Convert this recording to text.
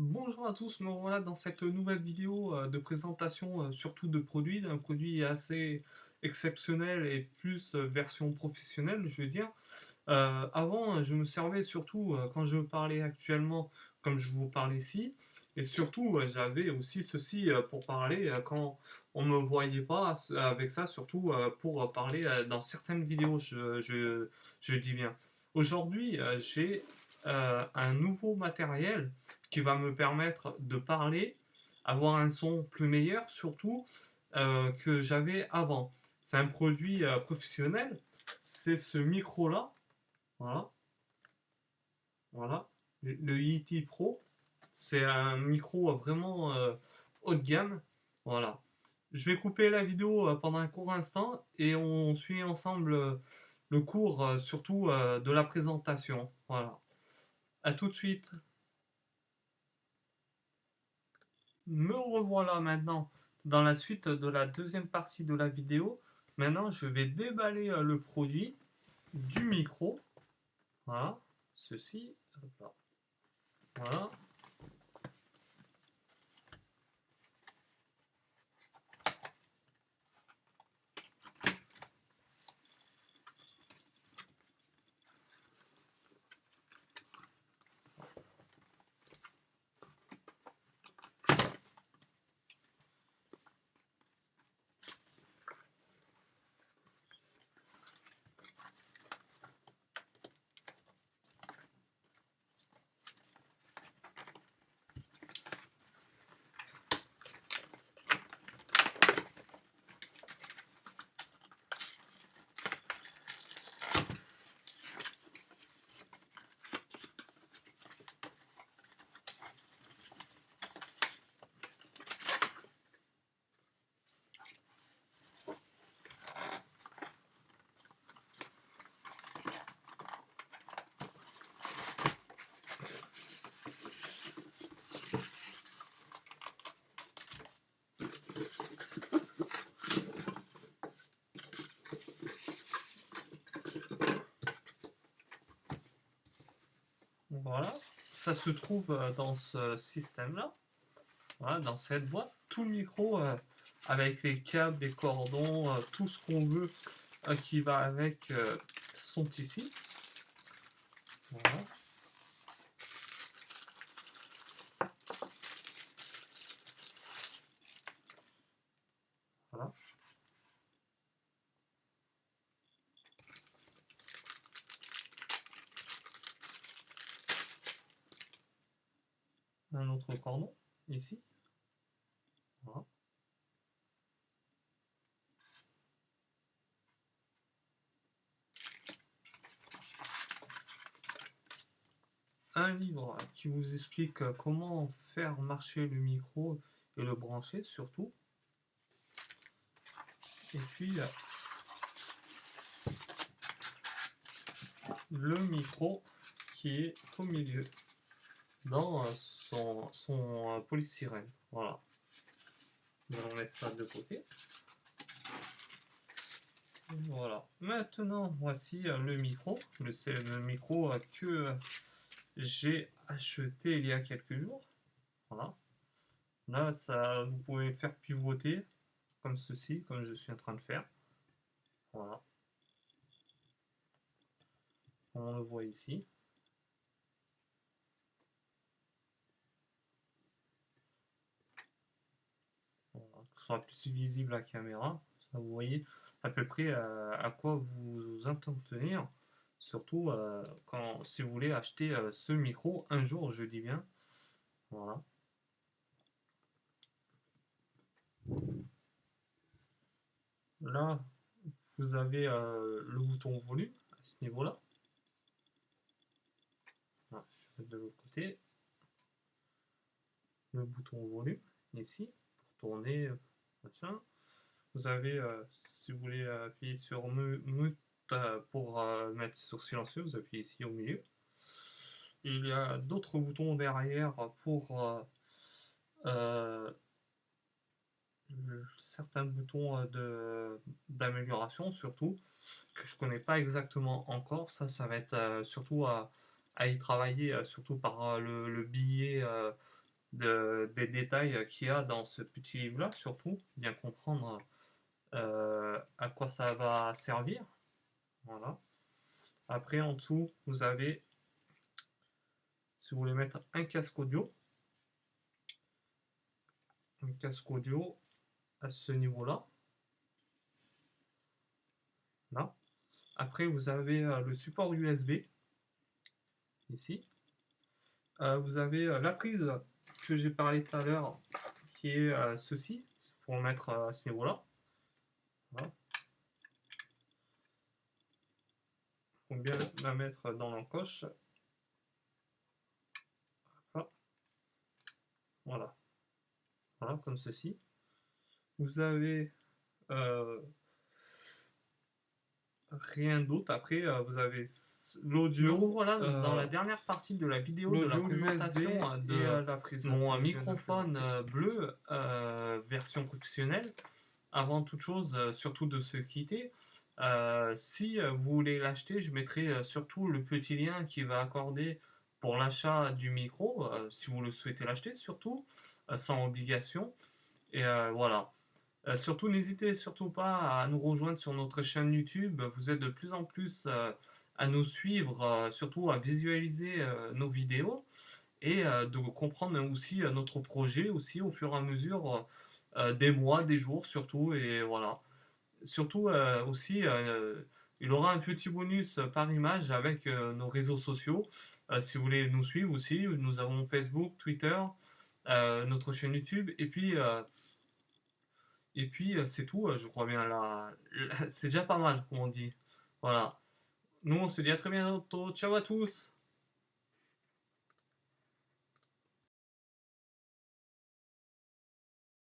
Bonjour à tous, me voilà dans cette nouvelle vidéo de présentation surtout de produits, d'un produit assez exceptionnel et plus version professionnelle, je veux dire. Avant, je me servais surtout quand je parlais actuellement, comme je vous parle ici, et surtout j'avais aussi ceci pour parler quand on me voyait pas avec ça, surtout pour parler dans certaines vidéos, je dis bien. Aujourd'hui, j'ai un nouveau matériel qui va me permettre de parler, avoir un son plus meilleur, surtout que j'avais avant. C'est un produit professionnel, c'est ce micro-là, voilà, voilà, le Yeti Pro. C'est un micro vraiment haut de gamme, voilà. Je vais couper la vidéo pendant un court instant et on suit ensemble le cours, surtout de la présentation, voilà. À tout de suite. Me revoilà maintenant dans la suite de la deuxième partie de la vidéo. Maintenant, je vais déballer le produit du micro. Voilà, ceci. Voilà. Voilà. Ça se trouve dans ce système-là. Voilà, dans cette boîte. Tout le micro avec les câbles, les cordons, tout ce qu'on veut qui va avec sont ici. Voilà. Voilà. Un autre cordon ici. Voilà. Un livre qui vous explique comment faire marcher le micro et le brancher surtout. Et puis le micro qui est au milieu dans son polystyrène. Voilà. Nous allons mettre ça de côté. Voilà. Maintenant, voici le micro. C'est le micro que j'ai acheté il y a quelques jours. Voilà. Là, ça, vous pouvez le faire pivoter comme ceci, comme je suis en train de faire. Voilà. On le voit ici. Voilà. Que ce soit plus visible à la caméra. Ça, vous voyez à peu près à quoi vous entendez tenir. Surtout quand, si vous voulez acheter ce micro un jour, je dis bien. Voilà. Là, vous avez le bouton volume à ce niveau-là. Voilà, je vais de l'autre côté. Le bouton volume ici pour tourner. Machin. Vous avez, si vous voulez appuyer sur mute pour mettre sur silencieux, vous appuyez ici au milieu. Il y a d'autres boutons derrière pour euh, certains boutons d'amélioration surtout que je connais pas exactement encore. Ça va être surtout à y travailler, surtout par le billet des détails qu'il y a dans ce petit livre-là, surtout, bien comprendre à quoi ça va servir. Voilà. Après, en dessous, vous avez, si vous voulez mettre un casque audio à ce niveau-là. Là. Après, vous avez le support USB, ici. Vous avez la prise que j'ai parlé tout à l'heure, qui est ceci, pour le mettre à ce niveau-là. Voilà. Faut bien la mettre dans l'encoche. Voilà. Voilà, comme ceci. Vous avez rien d'autre. Après, vous avez l'audio. Me revoilà dans la dernière partie de la vidéo de la L'audio USB présentation et de la prise mon que je viens de microphone présenter. bleu version professionnelle. Avant toute chose, surtout de se quitter, si vous voulez l'acheter, je mettrai surtout le petit lien qui va accorder pour l'achat du micro, si vous le souhaitez l'acheter surtout, sans obligation. Et voilà. Surtout, n'hésitez surtout pas à nous rejoindre sur notre chaîne YouTube. Vous êtes de plus en plus à nous suivre, surtout à visualiser nos vidéos et de comprendre aussi notre projet aussi au fur et à mesure des mois, des jours surtout. Et voilà. Surtout aussi, il aura un petit bonus par image avec nos réseaux sociaux. Si vous voulez nous suivre aussi, nous avons Facebook, Twitter, notre chaîne YouTube et puis, c'est tout, je crois bien. Là, c'est déjà pas mal, comme on dit. Voilà. Nous, on se dit à très bientôt. Ciao à tous!